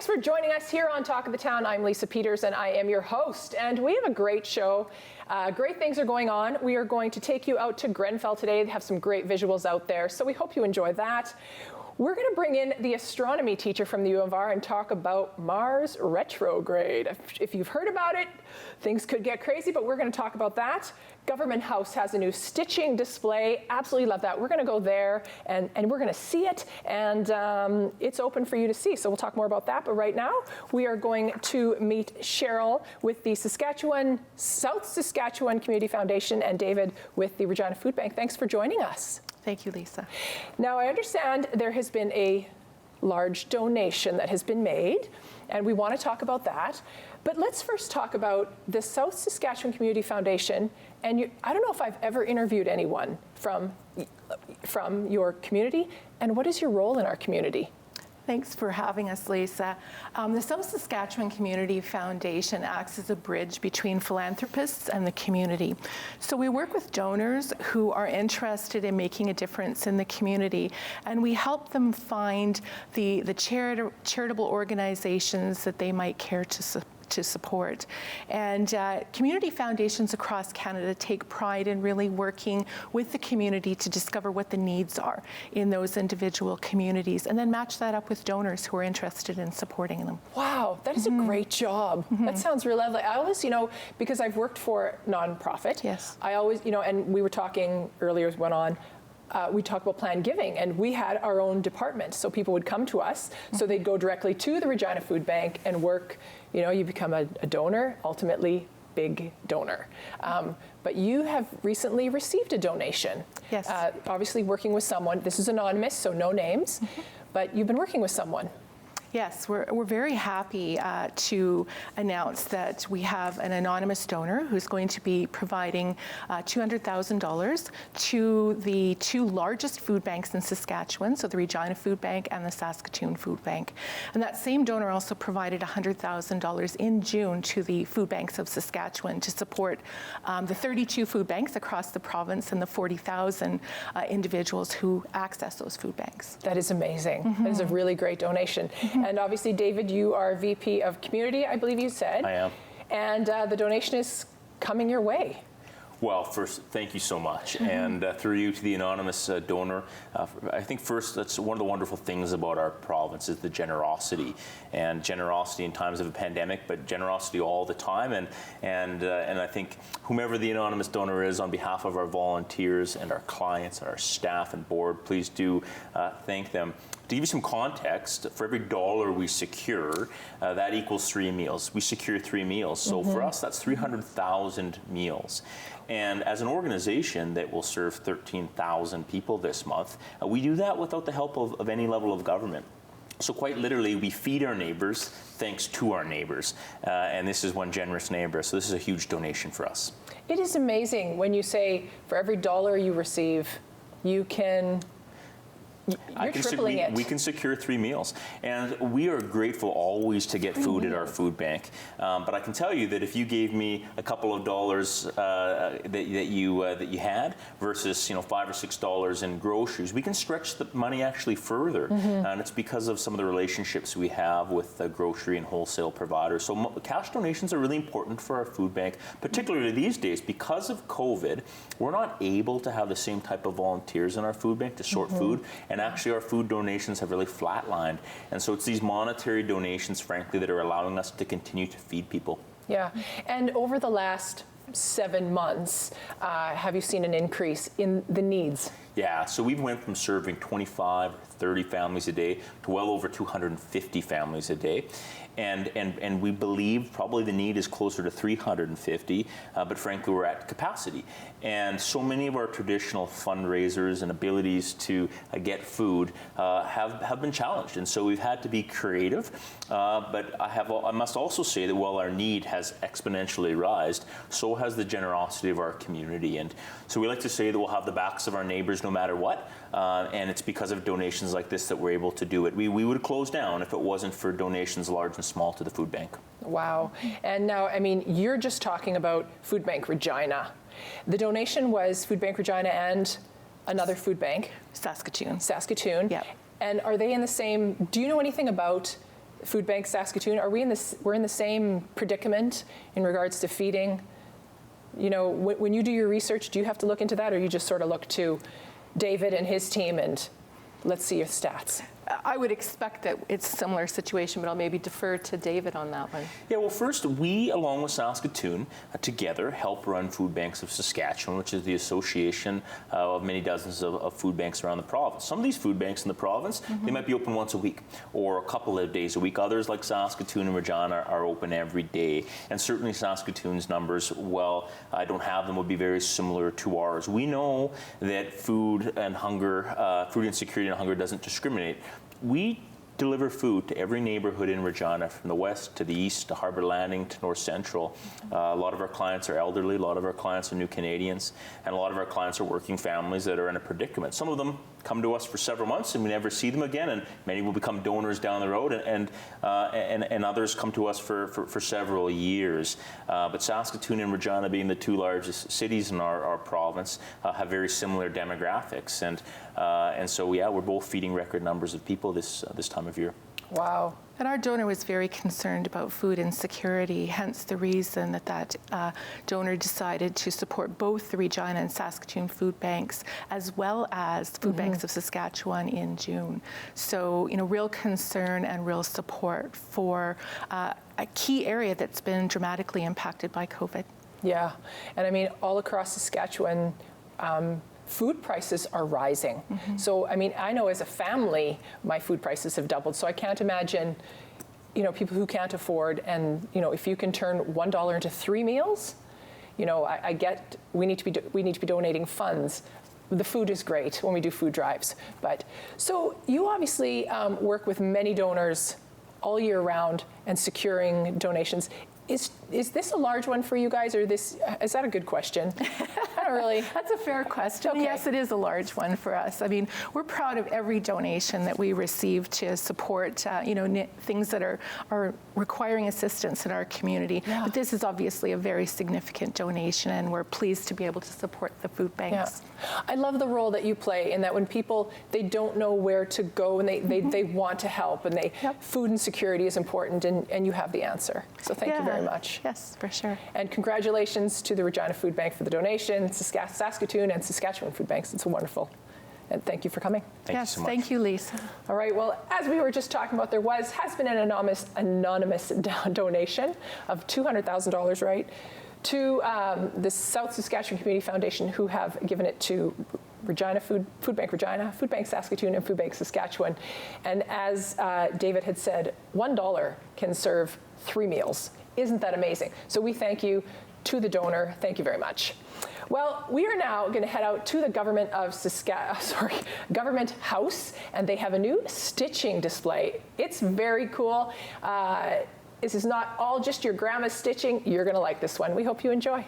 Thanks for joining us here on Talk of the Town. I'm Lisa Peters and I am your host, and we have a great show. Great things are going on. We are going to take you out to Grenfell today. They have some great visuals out there, so we hope you enjoy that. We're going to bring in the astronomy teacher from the U of R and talk about Mars retrograde. If you've heard about it, things could get crazy, but we're going to talk about that. Government House has a new stitching display. Absolutely love that. We're going to go there and we're going to see it, and it's open for you to see. So we'll talk more about that. But right now, we are going to meet Cheryl with the South Saskatchewan Community Foundation and David with the Regina Food Bank. Thanks for joining us. Thank you, Lisa. Now, I understand there has been a large donation that has been made, and we want to talk about that. But let's first talk about the South Saskatchewan Community Foundation. And I don't know if I've ever interviewed anyone from your community. And what is your role in our community? Thanks for having us, Lisa. The South Saskatchewan Community Foundation acts as a bridge between philanthropists and the community. So we work with donors who are interested in making a difference in the community, and we help them find the charitable organizations that they might care to support. And community foundations across Canada take pride in really working with the community to discover what the needs are in those individual communities, and then match that up with donors who are interested in supporting them. Wow, that is a great job. That sounds really lovely. I always, because I've worked for nonprofit, yes, I always, and we were talking earlier as went on, we talked about planned giving, and we had our own department. So people would come to us, so they'd go directly to the Regina Food Bank and work. You become a donor, ultimately big donor. But you have recently received a donation. Yes. Obviously working with someone. This is anonymous, so no names, but you've been working with someone. Yes, we're very happy to announce that we have an anonymous donor who's going to be providing $200,000 to the two largest food banks in Saskatchewan, so the Regina Food Bank and the Saskatoon Food Bank. And that same donor also provided $100,000 in June to the food banks of Saskatchewan to support the 32 food banks across the province and the 40,000 individuals who access those food banks. That is amazing. That is a really great donation. And obviously, David, you are VP of Community, I believe you said. I am. And the donation is coming your way. Well, first, thank you so much. And through you to the anonymous donor, I think first, that's one of the wonderful things about our province is the generosity. And generosity in times of a pandemic, but generosity all the time. And I think whomever the anonymous donor is, on behalf of our volunteers and our clients and our staff and board, please do thank them. To give you some context, for every dollar we secure, that equals 3 meals. We secure 3 meals. So for us, that's 300,000 meals. And as an organization that will serve 13,000 people this month, we do that without the help of any level of government. So quite literally, we feed our neighbors thanks to our neighbors. And this is one generous neighbor. So this is a huge donation for us. It is amazing when you say for every dollar you receive, you can... You're tripling it. We can secure 3 meals, and we are grateful always to get food at our food bank. But I can tell you that if you gave me a couple of dollars that you had versus $5 or $6 in groceries, we can stretch the money actually further, and it's because of some of the relationships we have with the grocery and wholesale providers. So cash donations are really important for our food bank, particularly these days because of COVID. We're not able to have the same type of volunteers in our food bank to sort food. And actually our food donations have really flatlined. And so it's these monetary donations, frankly, that are allowing us to continue to feed people. Yeah. And over the last 7 months, have you seen an increase in the needs? Yeah, so we went from serving 25 or 30 families a day to well over 250 families a day. And we believe probably the need is closer to 350, but frankly, we're at capacity. And so many of our traditional fundraisers and abilities to get food have been challenged. And so we've had to be creative. But I must also say that while our need has exponentially risen, so has the generosity of our community. And so we like to say that we'll have the backs of our neighbors no matter what. And it's because of donations like this that we're able to do it. We would close down if it wasn't for donations large and small to the food bank. Wow. And now, you're just talking about Food Bank Regina. The donation was Food Bank Regina and another food bank? Saskatoon. Saskatoon. Yep. And are they in the same, do you know anything about Food Bank Saskatoon, we're in the same predicament in regards to feeding? You know, when you do your research, do you have to look into that, or you just sort of look to David and his team and let's see your stats? I would expect that it's a similar situation, but I'll maybe defer to David on that one. Yeah, well, first, we, along with Saskatoon, together help run Food Banks of Saskatchewan, which is the association of many dozens of food banks around the province. Some of these food banks in the province, they might be open once a week or a couple of days a week. Others, like Saskatoon and Regina, are open every day. And certainly Saskatoon's numbers, well, I don't have them, would be very similar to ours. We know that food and hunger, food insecurity and hunger doesn't discriminate. We deliver food to every neighborhood in Regina, from the west to the east to Harbour Landing to North Central. A lot of our clients are elderly, a lot of our clients are new Canadians, and a lot of our clients are working families that are in a predicament. Some of them come to us for several months and we never see them again, and many will become donors down the road, and others come to us for several years. But Saskatoon and Regina, being the two largest cities in our province, have very similar demographics, and so yeah, we're both feeding record numbers of people this time of year. Wow. And our donor was very concerned about food insecurity, hence the reason that donor decided to support both the Regina and Saskatoon food banks, as well as Food Banks of Saskatchewan in June. So, you know, real concern and real support for a key area that's been dramatically impacted by COVID. Yeah, and I mean, all across Saskatchewan, food prices are rising. So, I mean, I know as a family, my food prices have doubled. So I can't imagine, you know, people who can't afford, and, you know, if you can turn $1 into 3 meals, you know, I get, we need to be donating funds. The food is great when we do food drives. But, so you obviously work with many donors all year round and securing donations. Is this a large one for you guys, or is that a good question? I don't really. That's a fair question. Okay. Yes, it is a large one for us. I mean, we're proud of every donation that we receive to support, you know, things that are requiring assistance in our community. Yeah. But this is obviously a very significant donation, and we're pleased to be able to support the food banks. Yeah. I love the role that you play in that when people, they don't know where to go, and they want to help, and food insecurity is important, and you have the answer. So thank you very much. Yes, for sure. And congratulations to the Regina Food Bank for the donation, Saskatoon and Saskatchewan Food Banks. It's wonderful. And thank you for coming. Thank you so much. Thank you, Lisa. All right, well, as we were just talking about, has been an anonymous donation of $200,000, right, to the South Saskatchewan Community Foundation, who have given it to Regina Food Bank Regina, Food Bank Saskatoon, and Food Bank Saskatchewan. And as David had said, $1 can serve 3 meals. Isn't that amazing? So we thank you to the donor. Thank you very much. Well, we are now going to head out to the Government House, and they have a new stitching display. It's very cool. This is not all just your grandma's stitching. You're going to like this one. We hope you enjoy.